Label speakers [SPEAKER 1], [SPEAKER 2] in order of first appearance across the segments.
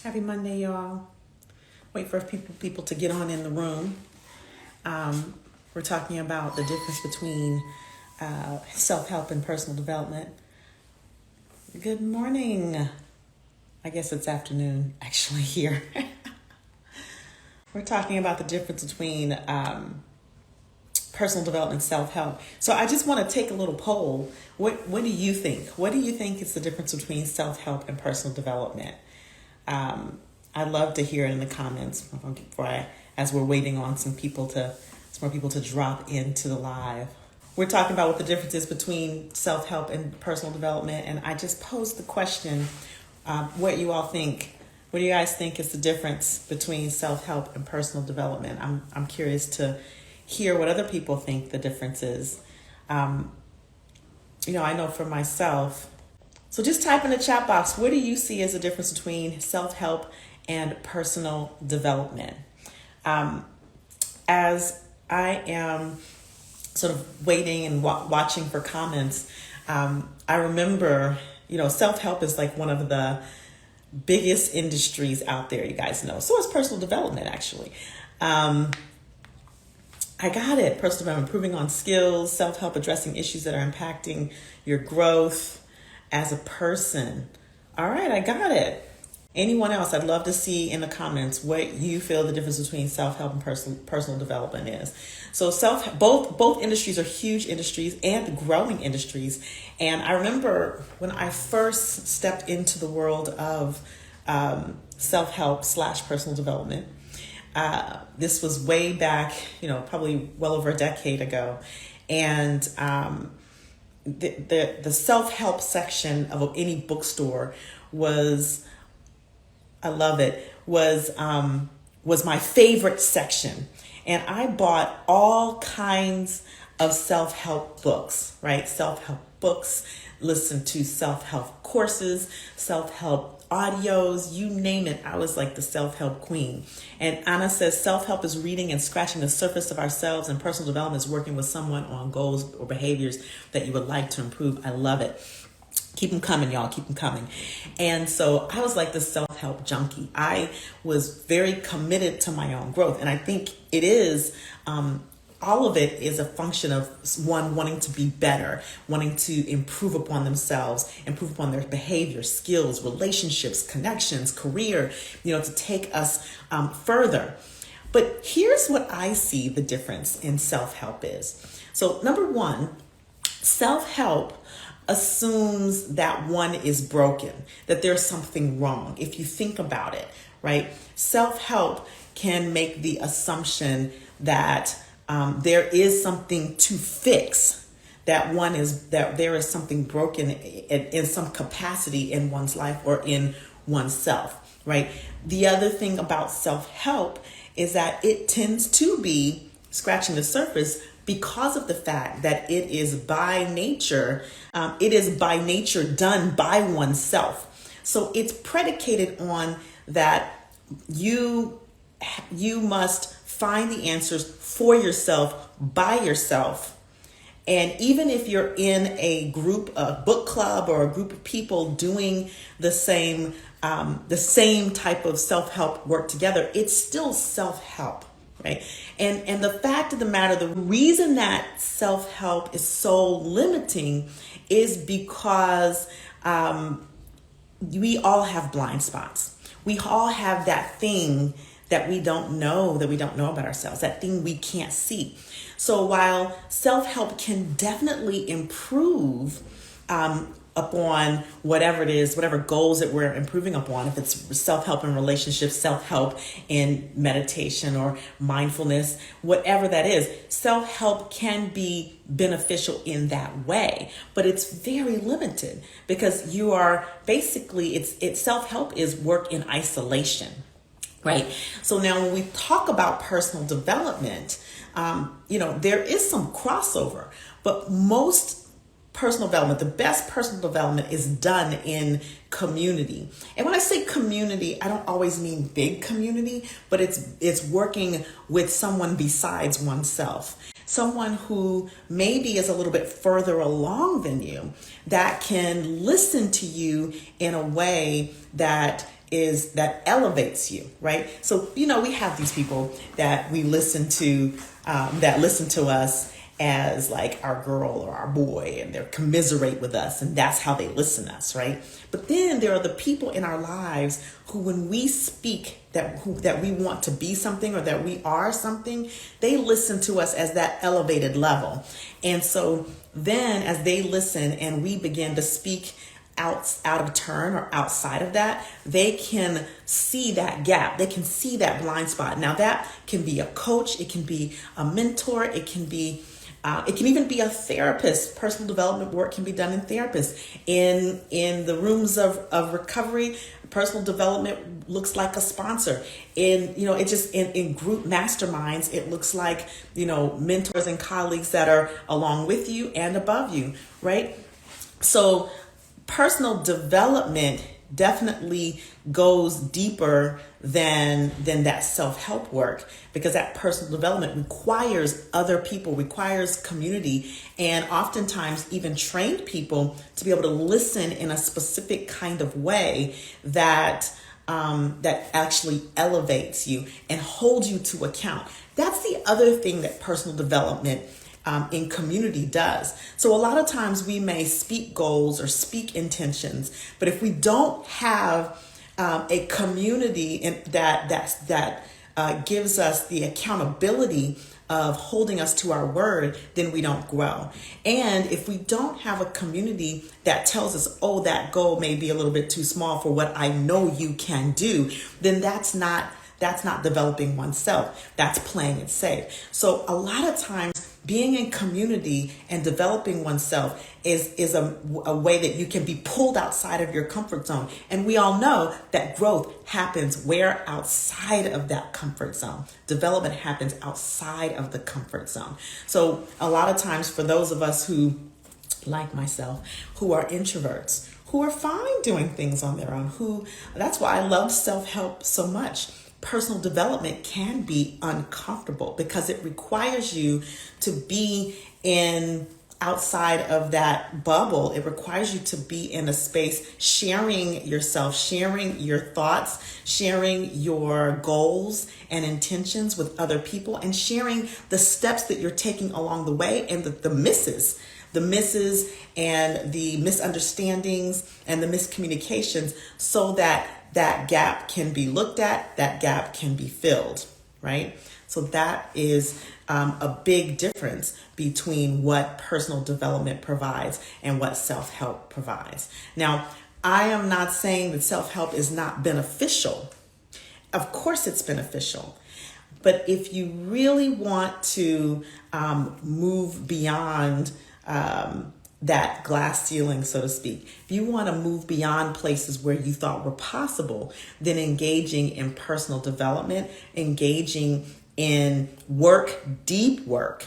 [SPEAKER 1] Happy Monday, y'all. Wait for people to get on in the room. We're talking about the difference between self-help and personal development. Good morning. I guess it's afternoon, actually, here. We're talking about the difference between personal development, self-help. So I just want to take a little poll. What do you think? What do you think is the difference between self-help and personal development? I'd love to hear it in the comments as we're waiting on some more people to drop into the live. We're talking about what the difference is between self-help and personal development, and I just posed the question, what you all think. What do you guys think is the difference between self-help and personal development? I'm curious to hear what other people think the difference is. I know for myself. So just type in the chat box, what do you see as the difference between self-help and personal development? As I am sort of waiting and watching for comments, I remember, self-help is like one of the biggest industries out there, you guys know. So is personal development, actually. I got it. Personal development, improving on skills, self-help, addressing issues that are impacting your growth as a person. All right, I got it. Anyone else? I'd love to see in the comments what you feel the difference between self-help and personal development is. So both industries are huge industries and growing industries. And I remember when I first stepped into the world of self-help / personal development. This was way back, probably well over a decade ago. And the self-help section of any bookstore was my favorite section. And I bought all kinds of self-help books, right? Self-help books, listened to self-help courses, self-help audios, you name it. I was like the self-help queen. And Anna says self-help is reading and scratching the surface of ourselves, and personal development is working with someone on goals or behaviors that you would like to improve. I love it. Keep them coming, y'all. Keep them coming. And so I was like the self-help junkie. I was very committed to my own growth. And I think it is, all of it is a function of one wanting to be better, wanting to improve upon themselves, improve upon their behavior, skills, relationships, connections, career, to take us further. But here's what I see the difference in self-help is. So number one, self-help assumes that one is broken, that there's something wrong. If you think about it, right? Self-help can make the assumption that there is something to fix, that there is something broken in some capacity in one's life or in oneself, right? The other thing about self-help is that it tends to be scratching the surface because of the fact that it is by nature done by oneself. So it's predicated on that you must find the answers for yourself, by yourself. And even if you're in a group, a book club, or a group of people doing the same type of self-help work together, it's still self-help, right? And the fact of the matter, the reason that self-help is so limiting is because we all have blind spots. We all have that thing that we don't know about ourselves, that thing we can't see. So while self-help can definitely improve upon whatever it is, whatever goals that we're improving upon, if it's self-help in relationships, self-help in meditation or mindfulness, whatever that is, self-help can be beneficial in that way, but it's very limited because you are basically, it's self-help is work in isolation. Right. So now when we talk about personal development, there is some crossover, but most personal development, the best personal development is done in community. And when I say community, I don't always mean big community, but it's working with someone besides oneself. Someone who maybe is a little bit further along than you, that can listen to you in a way that that elevates you, right? So, we have these people that we listen to, that listen to us as like our girl or our boy, and they're commiserate with us, and that's how they listen to us, right? But then there are the people in our lives who, when we speak that we want to be something or that we are something, they listen to us as that elevated level. And so then as they listen and we begin to speak out of turn or outside of that, they can see that gap. They can see that blind spot. Now that can be a coach, it can be a mentor, it can even be a therapist. Personal development work can be done in therapists. In the rooms of recovery, personal development looks like a sponsor. In group masterminds, it looks like, mentors and colleagues that are along with you and above you, right? So personal development definitely goes deeper than that self-help work, because that personal development requires other people, requires community, and oftentimes even trained people to be able to listen in a specific kind of way that actually elevates you and holds you to account. That's the other thing that personal development in community does. So a lot of times we may speak goals or speak intentions, but if we don't have a community that gives us the accountability of holding us to our word, then we don't grow. And if we don't have a community that tells us, oh, that goal may be a little bit too small for what I know you can do, then that's not developing oneself. That's playing it safe. So a lot of times being in community and developing oneself is a way that you can be pulled outside of your comfort zone. And we all know that growth happens where? Outside of that comfort zone. Development happens outside of the comfort zone. So a lot of times for those of us who, like myself, who are introverts, who are fine doing things on their own, that's why I love self-help so much. Personal development can be uncomfortable because it requires you to be outside of that bubble. It requires you to be in a space sharing yourself, sharing your thoughts, sharing your goals and intentions with other people, and sharing the steps that you're taking along the way and the misses and the misunderstandings and the miscommunications, so that gap can be looked at, that gap can be filled, right? So that is a big difference between what personal development provides and what self-help provides. Now, I am not saying that self-help is not beneficial. Of course it's beneficial. But if you really want to move beyond that glass ceiling, so to speak, if you want to move beyond places where you thought were possible, then engaging in personal development, engaging in deep work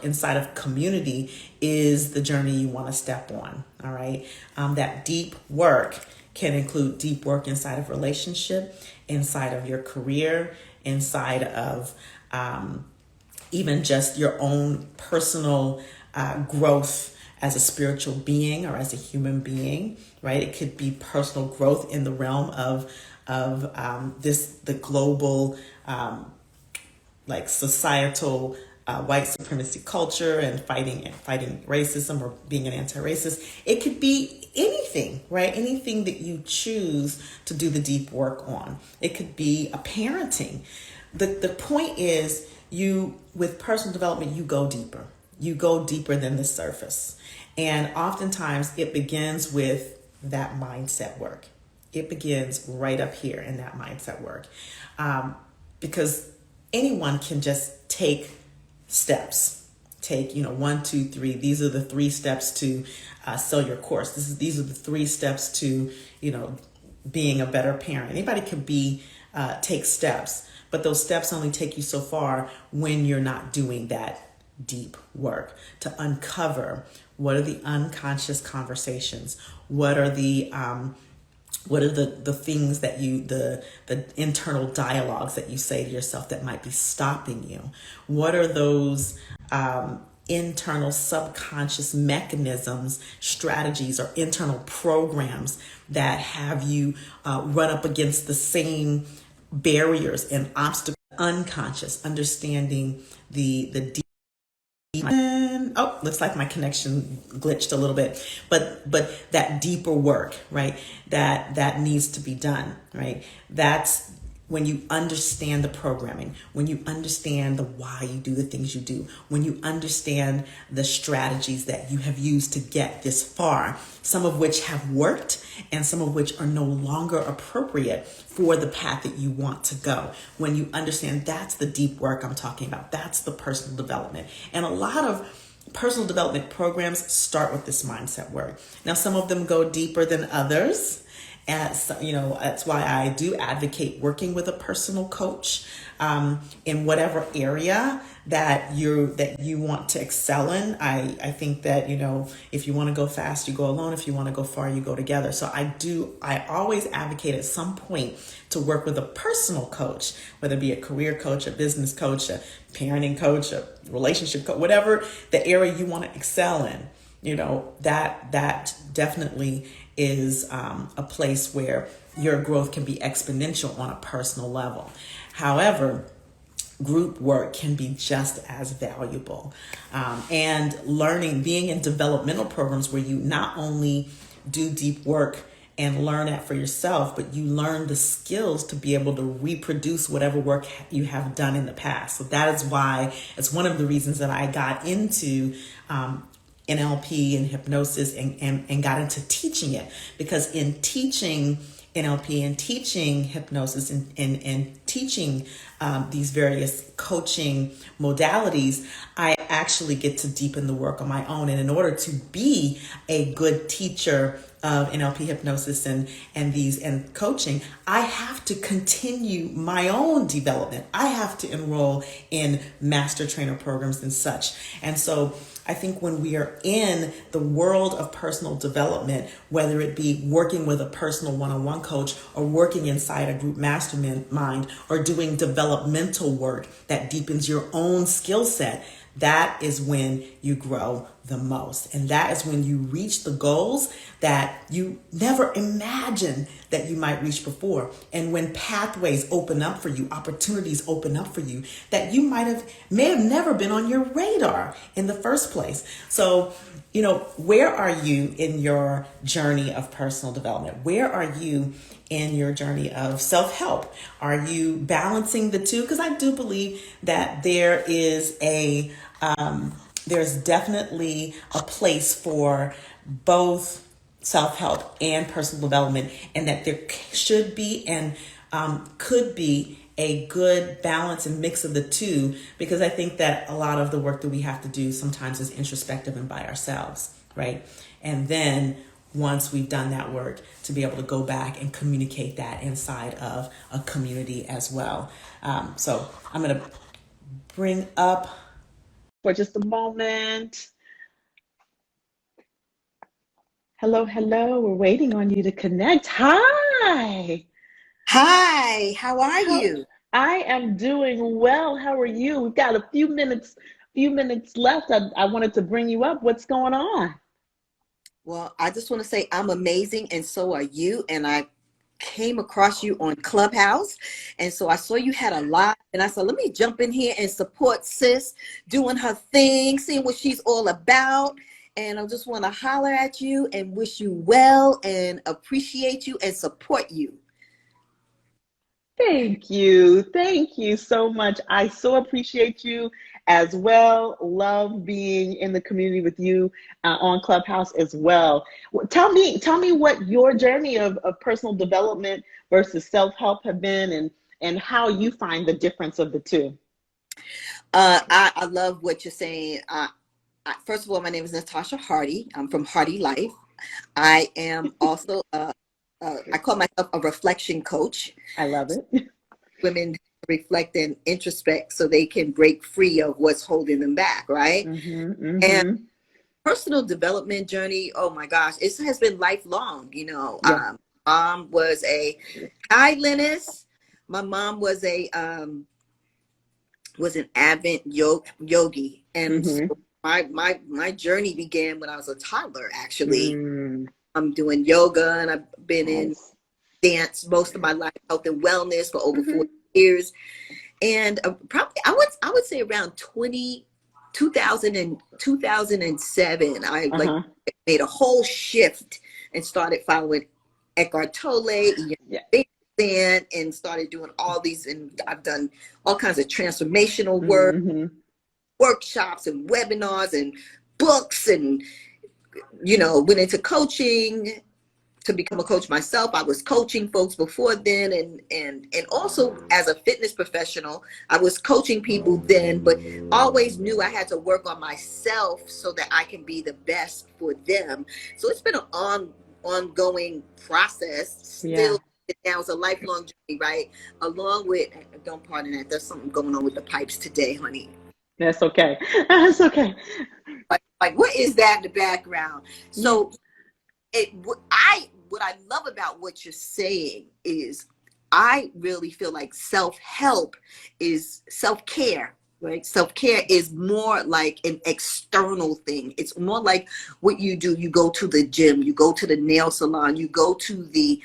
[SPEAKER 1] inside of community is the journey you want to step on. All right. That deep work can include deep work inside of relationship, inside of your career, inside of even just your own personal growth as a spiritual being or as a human being, right? It could be personal growth in the realm of the global like societal white supremacy culture and fighting racism or being an anti-racist. It could be anything, right? Anything that you choose to do the deep work on. It could be a parenting. The point is, with personal development, you go deeper. You go deeper than the surface. And oftentimes it begins with that mindset work. It begins right up here in that mindset work. Because anyone can just take steps. Take, 1, 2, 3. These are the 3 steps to sell your course. These are the 3 steps to, being a better parent. Anybody can take steps, but those steps only take you so far when you're not doing that deep work to uncover what are the unconscious conversations, what are the things that the internal dialogues that you say to yourself that might be stopping you, what are those internal subconscious mechanisms, strategies, or internal programs that have you run up against the same barriers and obstacles. Unconscious, understanding the deep. And, oh, looks like my connection glitched a little bit, but that deeper work, right? That needs to be done, right? That's when you understand the programming, when you understand the why you do the things you do, when you understand the strategies that you have used to get this far, some of which have worked and some of which are no longer appropriate for the path that you want to go. When you understand, that's the deep work I'm talking about. That's the personal development. And a lot of personal development programs start with this mindset work. Now, some of them go deeper than others. As you know, that's why I do advocate working with a personal coach in whatever area that you want to excel in. I think that, you know, if you want to go fast, you go alone. If you want to go far, you go together. So I always advocate at some point to work with a personal coach, whether it be a career coach, a business coach, a parenting coach, a relationship coach, whatever the area you want to excel in. You know, that definitely is a place where your growth can be exponential on a personal level. However, group work can be just as valuable. And being in developmental programs where you not only do deep work and learn that for yourself, but you learn the skills to be able to reproduce whatever work you have done in the past. So that is why it's one of the reasons that I got into NLP and hypnosis and got into teaching it, because in teaching NLP and teaching hypnosis and teaching these various coaching modalities, I actually get to deepen the work on my own. And in order to be a good teacher of NLP, hypnosis, and coaching, I have to continue my own development. I have to enroll in master trainer programs and such. And so I think when we are in the world of personal development, whether it be working with a personal one-on-one coach or working inside a group mastermind or doing developmental work that deepens your own skill set, that is when you grow the most. And that is when you reach the goals that you never imagined that you might reach before. And when pathways open up for you, opportunities open up for you that you may have never been on your radar in the first place. So, you know, where are you in your journey of personal development? Where are you in your journey of self-help? Are you balancing the two? Because I do believe that there is there's definitely a place for both self-help and personal development, and that there should be and could be a good balance and mix of the two, because I think that a lot of the work that we have to do sometimes is introspective and by ourselves, right? And then once we've done that work, to be able to go back and communicate that inside of a community as well. So I'm going to bring up for just a moment. Hello, hello. We're waiting on you to connect. Hi.
[SPEAKER 2] Hi, how are
[SPEAKER 1] How
[SPEAKER 2] you?
[SPEAKER 1] I am doing well. How are you? We've got a few minutes left. I wanted to bring you up. What's going on?
[SPEAKER 2] Well, I just want to say I'm amazing, and so are you. And I came across you on Clubhouse, and so I saw you had a live, and I said, let me jump in here and support sis doing her thing, seeing what she's all about. And I just want to holler at you and wish you well and appreciate you and support you.
[SPEAKER 1] Thank you. Thank you so much. I so appreciate you as well. Love being in the community with you on Clubhouse as well. Tell me what your journey of personal development versus self-help have been, and how you find the difference of the two.
[SPEAKER 2] I love what you're saying. First of all, my name is Natasha Hardy. I'm from Hardy Life. I am also I call myself a reflection coach.
[SPEAKER 1] I love it.
[SPEAKER 2] Women reflect and introspect so they can break free of what's holding them back, right? And
[SPEAKER 1] Mm-hmm.
[SPEAKER 2] personal development journey, oh my gosh, it has been lifelong.
[SPEAKER 1] Yeah.
[SPEAKER 2] Mom was a hi Linus. My mom was an Advent yogi, and so
[SPEAKER 1] Mm-hmm.
[SPEAKER 2] my journey began when I was a toddler, actually.
[SPEAKER 3] Mm,
[SPEAKER 2] I'm doing yoga, and I've been in
[SPEAKER 3] nice.
[SPEAKER 2] dance most of my life, health and wellness for over
[SPEAKER 3] Hmm.
[SPEAKER 2] 40 years. And probably I would say around 2007, I like
[SPEAKER 3] Uh-huh.
[SPEAKER 2] made a whole shift and started following Eckhart Tolle,
[SPEAKER 3] Yeah.
[SPEAKER 2] and started doing all these, and I've done all kinds of transformational work,
[SPEAKER 3] Hmm.
[SPEAKER 2] workshops and webinars and books, and went into coaching to become a coach myself. I was coaching folks before then, and also as a fitness professional, I was coaching people then, but always knew I had to work on myself so that I can be the best for them. So it's been an ongoing process.
[SPEAKER 3] Yeah.
[SPEAKER 2] Still now, it's a lifelong journey, right? Along with, don't pardon that, there's something going on with the pipes today, honey.
[SPEAKER 3] That's okay. That's okay.
[SPEAKER 2] Like what is that in the background?
[SPEAKER 3] Yeah.
[SPEAKER 2] So what I love about what you're saying is I really feel like self-help is self-care, right? Self-care is more like an external thing. It's more like what you do. You go to the gym, you go to the nail salon, you go to the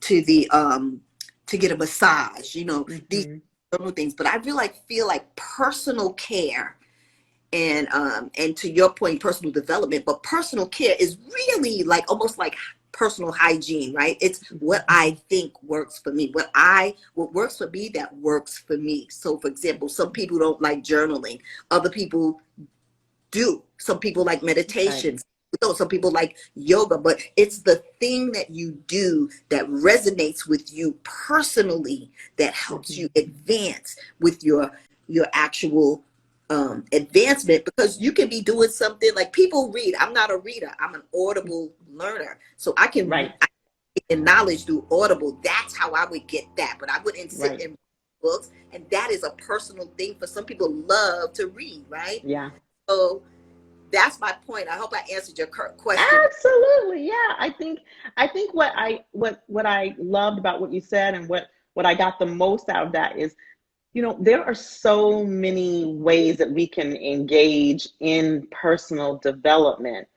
[SPEAKER 2] to get a massage, these
[SPEAKER 3] Hmm.
[SPEAKER 2] external things. But I feel like personal care and to your point, personal development, but personal care is really like almost like personal hygiene, right? It's what I think works for me, what works for me, that works for me. So for example, some people don't like journaling, other people do. Some people like
[SPEAKER 3] Right.
[SPEAKER 2] meditations, some people like yoga, but it's the thing that you do that resonates with you personally that helps
[SPEAKER 3] Hmm.
[SPEAKER 2] you advance with your actual advancement, because you can be doing something like people read. I'm not a reader, I'm an audible learner, so
[SPEAKER 3] Right.
[SPEAKER 2] I get knowledge through audible. That's how I would get that, but I wouldn't sit
[SPEAKER 3] Right.
[SPEAKER 2] in books, and that is a personal thing. For some people love to read, right?
[SPEAKER 3] Yeah.
[SPEAKER 2] So that's my point. I hope I answered your question.
[SPEAKER 3] Absolutely. Yeah. I think what I loved about what you said, and what I got the most out of that is, there are so many ways that we can engage in personal development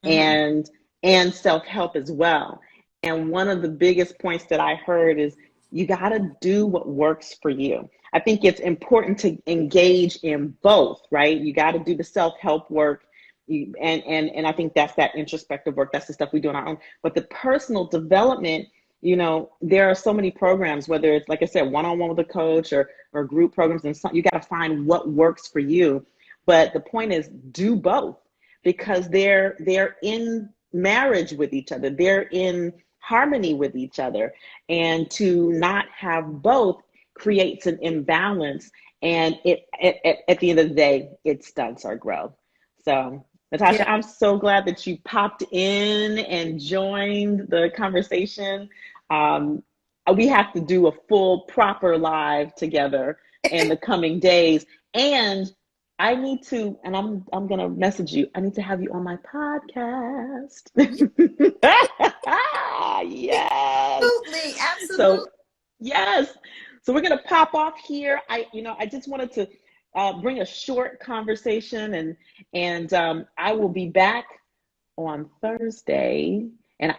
[SPEAKER 2] Hmm.
[SPEAKER 3] and self-help as well. And one of the biggest points that I heard is you got to do what works for you. I think it's important to engage in both, right? You got to do the self-help work. And I think that's that introspective work. That's the stuff we do on our own. But the personal development, there are so many programs, whether it's, like I said, one-on-one with a coach or group programs, and you got to find what works for you. But the point is, do both, because they're in marriage with each other. They're in harmony with each other. And to not have both creates an imbalance. And at the end of the day, it stunts our growth. So,
[SPEAKER 2] Yeah,
[SPEAKER 3] Natasha, I'm so glad that you popped in and joined the conversation. Um, we have to do a full, proper live together in the coming days. And I need to, and I'm gonna message you. I need to have you on my podcast. Yes.
[SPEAKER 2] absolutely, absolutely.
[SPEAKER 3] So yes. So we're gonna pop off here. I just wanted to bring a short conversation, and I will be back on Thursday. And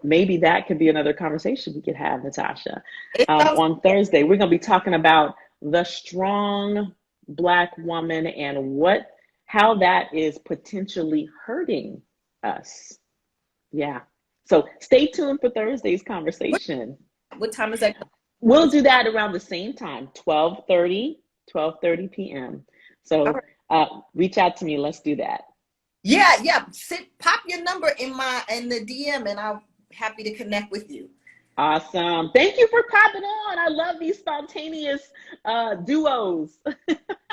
[SPEAKER 3] maybe that could be another conversation we could have, Natasha.
[SPEAKER 2] It sounds
[SPEAKER 3] On Thursday, we're going to be talking about the strong Black woman and how that is potentially hurting us. Yeah. So stay tuned for Thursday's conversation.
[SPEAKER 2] what time is that?
[SPEAKER 3] We'll do that around the same time, 12:30 p.m.
[SPEAKER 2] All
[SPEAKER 3] So
[SPEAKER 2] right.
[SPEAKER 3] reach out to me. Let's do that.
[SPEAKER 2] Yeah, yeah. Pop your number in the DM, and I'm happy to connect with you.
[SPEAKER 3] Awesome. Thank you for popping on. I love these spontaneous duos.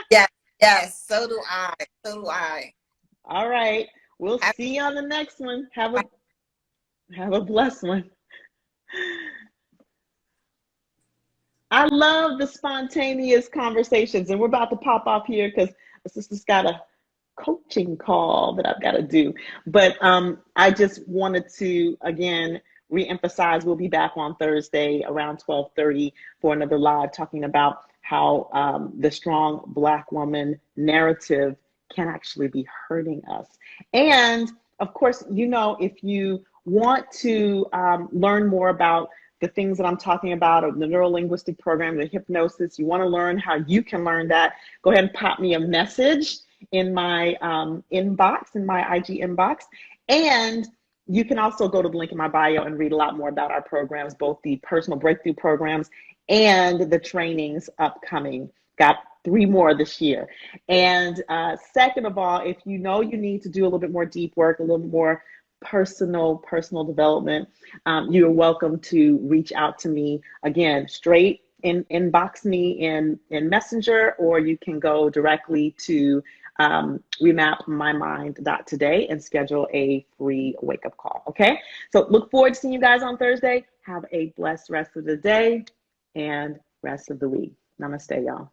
[SPEAKER 2] Yes, yes. So do I. So do I.
[SPEAKER 3] All right. We'll
[SPEAKER 2] Have-
[SPEAKER 3] see you on the next one. Have a blessed one. I love the spontaneous conversations, and we're about to pop off here because my sister's got a coaching call that I've got to do. But I just wanted to again reemphasize we'll be back on Thursday around 12:30 for another live talking about how the strong Black woman narrative can actually be hurting us. And of course, if you want to learn more about the things that I'm talking about, of the neuro-linguistic program, the hypnosis, you want to learn how you can learn that, go ahead and pop me a message in my inbox, in my IG inbox. And you can also go to the link in my bio and read a lot more about our programs, both the personal breakthrough programs and the trainings upcoming. Got 3 more this year. And second of all, if you know you need to do a little bit more deep work, a little more personal development, you are welcome to reach out to me. Again, straight inbox me in Messenger, or you can go directly to remapmymind.today and schedule a free wake-up call. Okay, so look forward to seeing you guys on Thursday. Have a blessed rest of the day and rest of the week. Namaste, y'all.